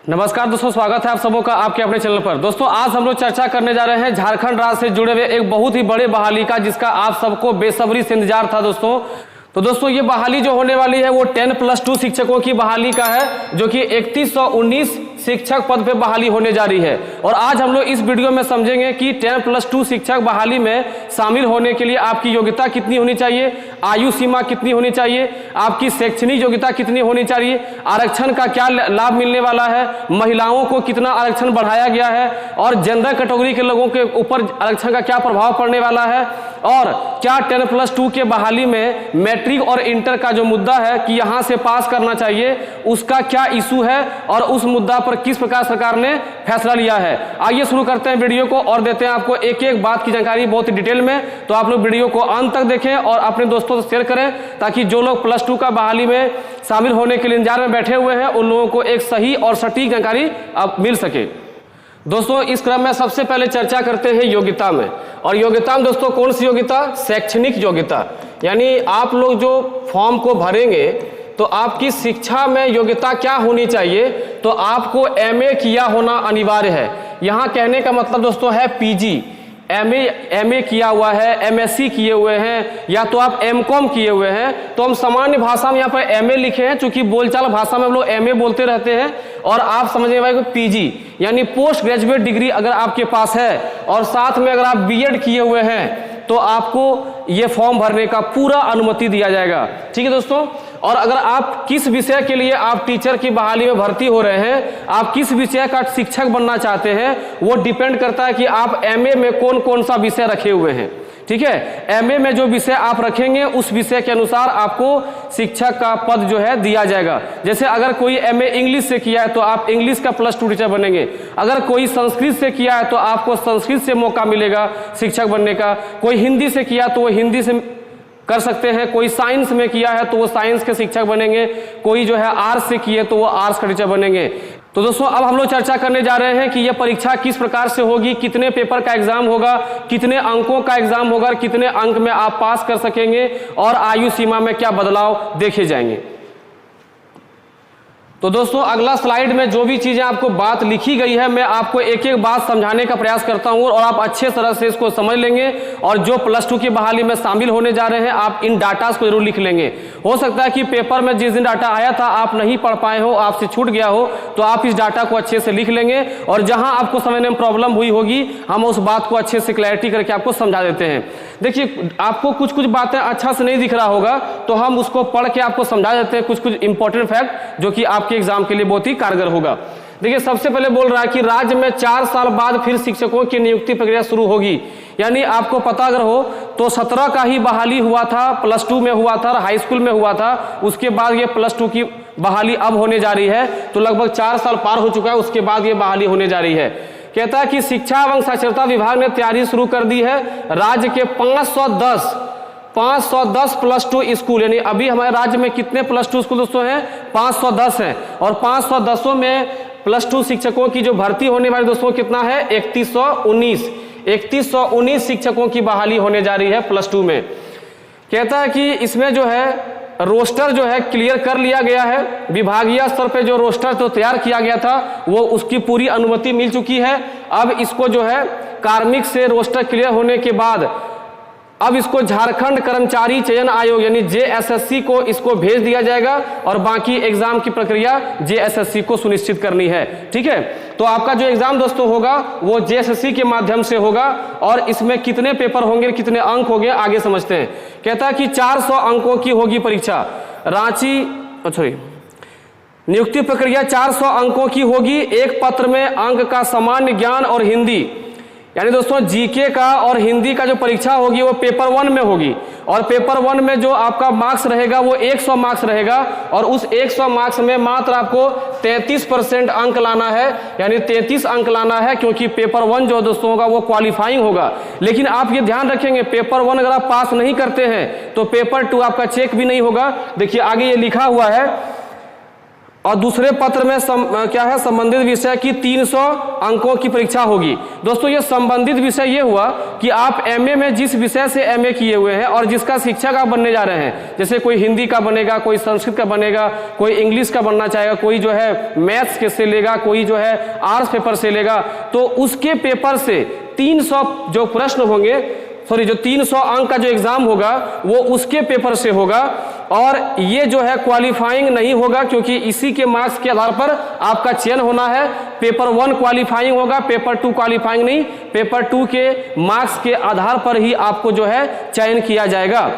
नमस्कार दोस्तों, स्वागत है आप सबों का आपके अपने चैनल पर। दोस्तों आज हम लोग चर्चा करने जा रहे हैं झारखंड राज्य से जुड़े हुए एक बहुत ही बड़े बहाली का, जिसका आप सबको बेसब्री से इंतजार था दोस्तों। तो दोस्तों ये बहाली जो होने वाली है वो 10+2 शिक्षकों की बहाली का है, जो कि 3119 शिक्षक पद पे बहाली होने जा रही है। और आज हम लोग इस वीडियो में समझेंगे कि 10+2 शिक्षक बहाली में शामिल होने के लिए आपकी योग्यता कितनी होनी चाहिए, आयु सीमा कितनी होनी चाहिए, आपकी शैक्षणिक योग्यता कितनी होनी चाहिए, आरक्षण का क्या लाभ मिलने वाला है, महिलाओं को कितना आरक्षण बढ़ाया गया है, और जेंडर कैटेगरी के लोगों के ऊपर आरक्षण का क्या प्रभाव पड़ने वाला है, और क्या 10+2 के बहाली में मैट्रिक और इंटर का जो मुद्दा है कि यहां से पास करना चाहिए, उसका क्या इशू है और उस मुद्दा पर किस प्रकार सरकार ने फैसला लिया है। आइए शुरू करते हैं वीडियो को और देते हैं आपको एक एक बात की जानकारी बहुत डिटेल में। तो आप लोग वीडियो को अंत तक देखें और अपने दोस्तों से शेयर करें, ताकि जो लोग +2 का बहाली में शामिल होने के लिए इंतजार में बैठे हुए हैं उन लोगों को एक सही और सटीक जानकारी अब मिल सके। दोस्तों इस क्रम में सबसे पहले चर्चा करते हैं योग्यता में। और योग्यता में दोस्तों कौन सी योग्यता? शैक्षणिक योग्यता। यानी आप लोग जो फॉर्म को भरेंगे तो आपकी शिक्षा में योग्यता क्या होनी चाहिए, तो आपको एमए किया होना अनिवार्य है। यहाँ कहने का मतलब दोस्तों है पीजी, एमए किया हुआ है, एमएससी किए हुए हैं, या तो आप एमकॉम किए हुए हैं। तो हम सामान्य भाषा में यहाँ पर एमए लिखे हैं, चूंकि बोलचाल भाषा में हम लोग एमए बोलते रहते हैं। और आप समझिए भाई पीजी यानी पोस्ट ग्रेजुएट डिग्री अगर आपके पास है और साथ में अगर आप बीएड किए हुए हैं तो आपको ये फॉर्म भरने का पूरा अनुमति दिया जाएगा। ठीक है दोस्तों। और अगर आप किस विषय के लिए आप टीचर की बहाली में भर्ती हो रहे हैं, आप किस विषय का शिक्षक बनना चाहते हैं, वो डिपेंड करता है कि आप एमए में कौन कौन सा विषय रखे हुए हैं। ठीक है, एमए में जो विषय आप रखेंगे उस विषय के अनुसार आपको शिक्षक का पद जो है दिया जाएगा। जैसे अगर कोई एमए इंग्लिश से किया है तो आप इंग्लिश का +2 टीचर बनेंगे। अगर कोई संस्कृत से किया है तो आपको संस्कृत से मौका मिलेगा शिक्षक बनने का। कोई हिंदी से किया तो वो हिंदी से कर सकते हैं। कोई साइंस में किया है तो वो साइंस के शिक्षक बनेंगे। कोई जो है आर्ट्स से किए तो वो आर्ट्स का टीचर बनेंगे। तो दोस्तों अब हम लोग चर्चा करने जा रहे हैं कि यह परीक्षा किस प्रकार से होगी, कितने पेपर का एग्जाम होगा, कितने अंकों का एग्जाम होगा, कितने अंक में आप पास कर सकेंगे, और आयु सीमा में क्या बदलाव देखे जाएंगे। तो दोस्तों अगला स्लाइड में जो भी चीजें आपको बात लिखी गई है मैं आपको एक एक बात समझाने का प्रयास करता हूं और आप अच्छे तरह से इसको समझ लेंगे। और जो +2 की बहाली में शामिल होने जा रहे हैं आप इन डाटा को जरूर लिख लेंगे। हो सकता है कि पेपर में जिस दिन डाटा आया था आप नहीं पढ़ पाए हो, आपसे छूट गया हो, तो आप इस डाटा को अच्छे से लिख लेंगे और जहां आपको समझने में प्रॉब्लम हुई होगी हम उस बात को अच्छे से क्लैरिटी करके आपको समझा देते हैं। देखिए आपको कुछ कुछ बातें अच्छा से नहीं दिख रहा होगा तो हम उसको पढ़ के आपको समझा देते हैं, कुछ कुछ इंपॉर्टेंट फैक्ट जो कि आपके एग्जाम के लिए बहुत ही कारगर होगा। देखिए सबसे पहले बोल रहा है कि राज्य में 4 साल बाद फिर शिक्षकों की नियुक्ति प्रक्रिया शुरू होगी। यानी आपको पता अगर हो तो 17 का ही बहाली हुआ था, +2 में हुआ था और हाई स्कूल में हुआ था। उसके बाद ये +2 की बहाली अब होने जा रही है, तो लगभग 4 साल पार हो चुका है, उसके बाद ये बहाली होने जा रही है। कहता है कि शिक्षा एवं साक्षरता विभाग ने तैयारी शुरू कर दी है। राज्य के 510 +2 स्कूल, यानी अभी हमारे राज्य में कितने +2 स्कूल दोस्तों हैं? 510 हैं। और 510 में +2 शिक्षकों की जो भर्ती होने वाली दोस्तों कितना है? 3119 शिक्षकों की बहाली होने जा रही है +2 में। कहता है कि इसमें जो है रोस्टर जो है क्लियर कर लिया गया है। विभागीय स्तर पे जो रोस्टर तो तैयार किया गया था वो उसकी पूरी अनुमति मिल चुकी है। अब इसको जो है कार्मिक से रोस्टर क्लियर होने के बाद अब इसको झारखंड कर्मचारी चयन आयोग यानी JSSC को इसको भेज दिया जाएगा और बाकी एग्जाम की प्रक्रिया JSSC को सुनिश्चित करनी है। ठीक है, तो आपका जो एग्जाम दोस्तों होगा वो JSSC के माध्यम से होगा और इसमें कितने पेपर होंगे, कितने अंक होंगे आगे समझते हैं। कहता है कि 400 अंकों की होगी परीक्षा। रांची नियुक्ति प्रक्रिया 400 अंकों की होगी। एक पत्र में अंक का सामान्य ज्ञान और हिंदी, यानी दोस्तों जीके का और हिंदी का जो परीक्षा होगी वो पेपर 1 में होगी। और पेपर 1 में जो आपका मार्क्स रहेगा वो 100 मार्क्स रहेगा और उस 100 मार्क्स में मात्र आपको 33% अंक लाना है, यानी 33 अंक लाना है, क्योंकि पेपर 1 जो दोस्तों होगा वो क्वालिफाइंग होगा। लेकिन आप ये ध्यान रखेंगे पेपर 1 अगर आप पास नहीं करते हैं तो पेपर 2 आपका चेक भी नहीं होगा। देखिए आगे ये लिखा हुआ है, और दूसरे पत्र में क्या है, संबंधित विषय की 300 अंकों की परीक्षा होगी। दोस्तों ये संबंधित विषय ये हुआ कि आप एमए में जिस विषय से एमए किए हुए हैं और जिसका शिक्षक आप बनने जा रहे हैं, जैसे कोई हिंदी का बनेगा, कोई संस्कृत का बनेगा, कोई इंग्लिश का बनना चाहेगा, कोई जो है मैथ्स के से लेगा, कोई जो है आर्ट्स पेपर से लेगा, तो उसके पेपर से 300 जो प्रश्न होंगे, सॉरी जो 300 अंक का जो एग्जाम होगा वो उसके पेपर से होगा। और ये जो है क्वालिफाइंग नहीं होगा, क्योंकि इसी के मार्क्स के आधार पर आपका चयन होना है। पेपर 1 क्वालिफाइंग होगा, पेपर 2 क्वालिफाइंग नहीं, पेपर 2 के मार्क्स के आधार पर ही आपको जो है चयन किया जाएगा।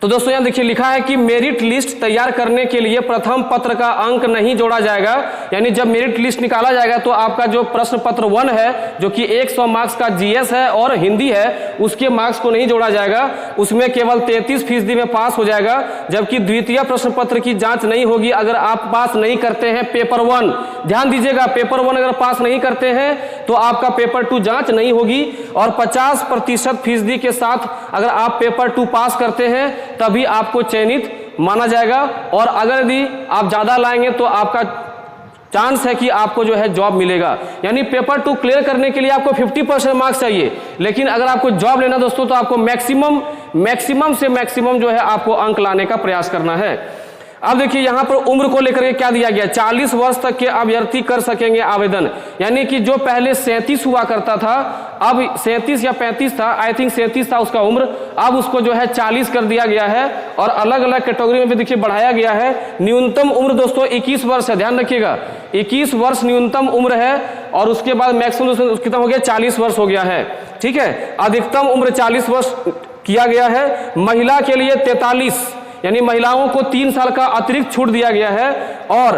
तो दोस्तों यहाँ देखिए लिखा है कि मेरिट लिस्ट तैयार करने के लिए प्रथम पत्र का अंक नहीं जोड़ा जाएगा। यानी जब मेरिट लिस्ट निकाला जाएगा तो आपका जो प्रश्न पत्र 1 है, जो कि 100 मार्क्स का जीएस है और हिंदी है, उसके मार्क्स को नहीं जोड़ा जाएगा। उसमें केवल 33% में पास हो जाएगा। जबकि द्वितीय प्रश्न पत्र की जांच नहीं होगी अगर आप पास नहीं करते हैं पेपर 1। ध्यान दीजिएगा, पेपर 1 अगर पास नहीं करते हैं तो आपका पेपर 2 जांच नहीं होगी। और 50% के साथ अगर आप पेपर 2 पास करते हैं तभी आपको चयनित माना जाएगा। और अगर यदि आप ज्यादा लाएंगे तो आपका चांस है कि आपको जो है जॉब मिलेगा। यानी पेपर 2 क्लियर करने के लिए आपको 50% मार्क्स चाहिए, लेकिन अगर आपको जॉब लेना दोस्तों तो आपको मैक्सिमम से मैक्सिमम जो है आपको अंक लाने का प्रयास करना है। अब देखिए यहां पर उम्र को लेकर के क्या दिया गया, 40 वर्ष तक के अभ्यर्थी कर सकेंगे आवेदन। यानी कि जो पहले 37 हुआ करता था, अब 37 या 35 था, आई थिंक 37 था उसका उम्र, अब उसको जो है 40 कर दिया गया है। और अलग अलग कैटेगरी में भी देखिए बढ़ाया गया है। न्यूनतम उम्र दोस्तों 21 वर्ष है, ध्यान रखिएगा, 21 वर्ष न्यूनतम उम्र है। और उसके बाद मैक्सिमम कितना हो गया, 40 वर्ष हो गया है। ठीक है, अधिकतम उम्र 40 वर्ष किया गया है। महिला के लिए 43, यानी महिलाओं को 3 साल का अतिरिक्त छूट दिया गया है। और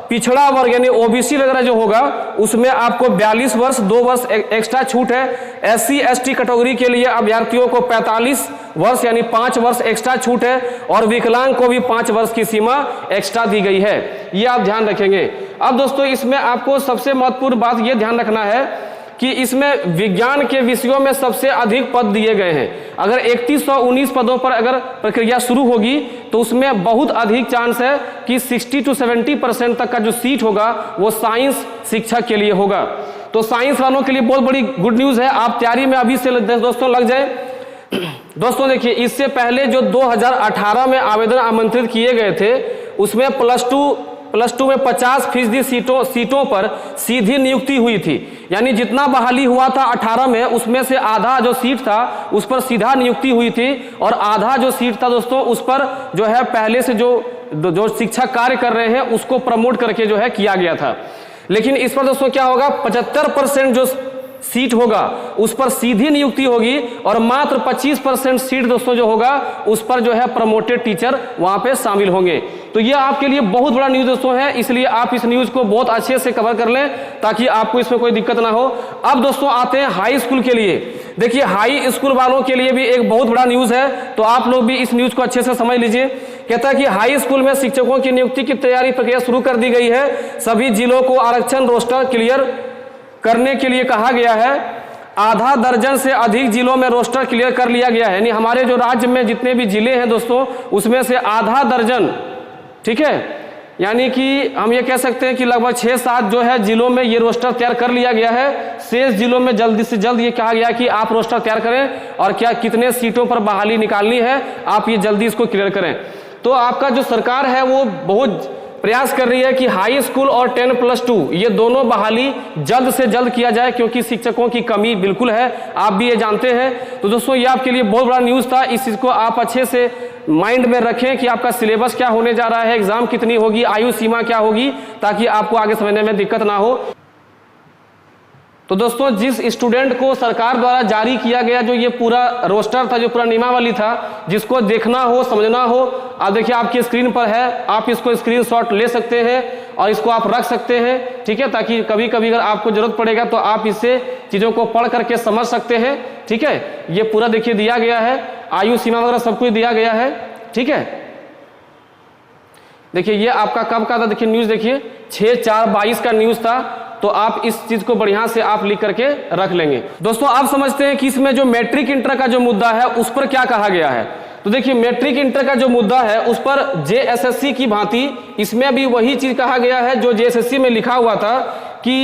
पिछड़ा वर्ग यानी ओबीसी वगैरह जो होगा उसमें आपको 42 वर्ष 2 वर्ष एक्स्ट्रा छूट है। एससी एसटी कैटेगरी के लिए अभ्यर्थियों को 45 वर्ष यानी 5 वर्ष एक्स्ट्रा छूट है। और विकलांग को भी 5 वर्ष की सीमा एक्स्ट्रा दी गई है, ये आप ध्यान रखेंगे। अब दोस्तों इसमें आपको सबसे महत्वपूर्ण बात यह ध्यान रखना है कि इसमें विज्ञान के विषयों में सबसे अधिक पद दिए गए हैं। अगर 3119 पदों पर अगर प्रक्रिया शुरू होगी तो उसमें बहुत अधिक चांस है कि 60 से 70% तक का जो सीट होगा वो साइंस शिक्षक के लिए होगा। तो साइंस वालों के लिए बहुत बड़ी गुड न्यूज है, आप तैयारी में अभी से दोस्तों लग जाए। दोस्तों देखिए, इससे पहले जो 2018 में आवेदन आमंत्रित किए गए थे उसमें प्लस टू में 50% सीटों पर सीधी नियुक्ति हुई थी। यानी जितना बहाली हुआ था 18 में, उसमें से आधा जो सीट था उस पर सीधा नियुक्ति हुई थी। और आधा जो सीट था दोस्तों उस पर जो है पहले से जो शिक्षक कार्य कर रहे हैं उसको प्रमोट करके जो है किया गया था। लेकिन इस पर दोस्तों क्या होगा, 75% जो सीट होगा उस पर सीधी नियुक्ति होगी। और मात्र 25% सीट दोस्तों जो होगा उस पर जो है प्रमोटेड टीचर वहां पे शामिल होंगे। तो ये आपके लिए बहुत बड़ा न्यूज दोस्तों है, इसलिए आप इस न्यूज को बहुत अच्छे से कवर कर लें ताकि आपको इसमें कोई दिक्कत ना हो। अब दोस्तों आते हैं हाई स्कूल के लिए। देखिए हाई स्कूल वालों के लिए भी एक बहुत बड़ा न्यूज है, तो आप लोग भी इस न्यूज को अच्छे से समझ लीजिए। कहता है कि हाई स्कूल में शिक्षकों की नियुक्ति की तैयारी प्रक्रिया शुरू कर दी गई है। सभी जिलों को आरक्षण रोस्टर क्लियर करने के लिए कहा गया है। आधा दर्जन से अधिक जिलों में रोस्टर क्लियर कर लिया गया है। यानी हमारे जो राज्य में जितने भी जिले हैं दोस्तों उसमें से आधा दर्जन, ठीक है, यानी कि हम ये कह सकते हैं कि लगभग 6-7 जो है जिलों में ये रोस्टर तैयार कर लिया गया है। शेष जिलों में जल्दी से जल्द ये कहा गया कि आप रोस्टर तैयार करें और क्या कितने सीटों पर बहाली निकालनी है आप ये जल्दी इसको क्लियर करें। तो आपका जो सरकार है वो बहुत प्रयास कर रही है कि हाई स्कूल और 10+2 ये दोनों बहाली जल्द से जल्द किया जाए, क्योंकि शिक्षकों की कमी बिल्कुल है, आप भी ये जानते हैं। तो दोस्तों ये आपके लिए बहुत बड़ा न्यूज़ था, इस चीज़ को आप अच्छे से माइंड में रखें कि आपका सिलेबस क्या होने जा रहा है, एग्जाम कितनी होगी, आयु सीमा क्या होगी, ताकि आपको आगे समझने में दिक्कत ना हो। तो दोस्तों जिस स्टूडेंट को सरकार द्वारा जारी किया गया जो ये पूरा रोस्टर था, जो पूरा नियमावली था, जिसको देखना हो समझना हो, आप देखिए आपकी स्क्रीन पर है, आप इसको स्क्रीनशॉट ले सकते हैं और इसको आप रख सकते हैं, ठीक है, ताकि कभी कभी अगर आपको जरूरत पड़ेगा तो आप इससे चीज़ों को पढ़ करके समझ सकते हैं। ठीक है, ये पूरा देखिए दिया गया है, आयु सीमा वगैरह सब कुछ दिया गया है। ठीक है, देखिए ये आपका कब का था, देखिए न्यूज़ देखिए 6/4/22 का न्यूज़ था। तो आप इस चीज को बढ़िया से आप लिख करके रख लेंगे। दोस्तों आप समझते हैं कि इसमें जो मैट्रिक इंटर का जो मुद्दा है उस पर क्या कहा गया है। तो देखिए मैट्रिक इंटर का जो मुद्दा है उस पर जेएसएससी की भांति इसमें भी वही चीज कहा गया है जो जेएसएससी में लिखा हुआ था कि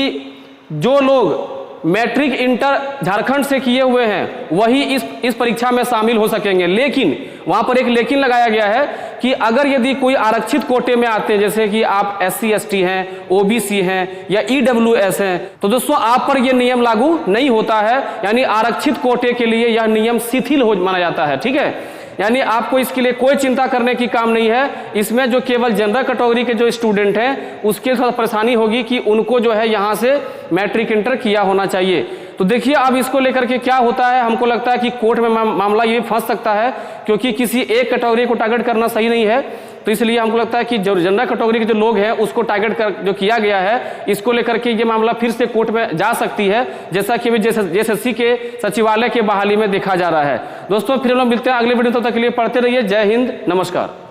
जो लोग मैट्रिक इंटर झारखंड से किए हुए हैं वही इस परीक्षा में शामिल हो सकेंगे। लेकिन वहां पर एक लेकिन लगाया गया है कि अगर यदि कोई आरक्षित कोटे में आते हैं, जैसे कि आप SC ST हैं, OBC हैं या EWS हैं, तो दोस्तों आप पर यह नियम लागू नहीं होता है, यानी आरक्षित कोटे के लिए यह नियम शिथिल हो माना जाता है। ठीक है, यानी आपको इसके लिए कोई चिंता करने की काम नहीं है। इसमें जो केवल जनरल कैटेगरी के जो स्टूडेंट हैं उसके साथ परेशानी होगी कि उनको जो है यहाँ से मैट्रिक इंटर किया होना चाहिए। तो देखिए अब इसको लेकर के क्या होता है, हमको लगता है कि कोर्ट में मामला ये फंस सकता है, क्योंकि किसी एक कैटेगरी को टारगेट करना सही नहीं है। तो इसलिए हमको लगता है कि जो जनरल कैटेगरी के जो लोग हैं उसको टारगेट कर जो किया गया है, इसको लेकर के ये मामला फिर से कोर्ट में जा सकती है, जैसा कि जेएसएससी के सचिवालय के बहाली में देखा जा रहा है। दोस्तों फिर हम लोग मिलते हैं अगले वीडियो, तब तक के लिए पढ़ते रहिए। जय हिंद, नमस्कार।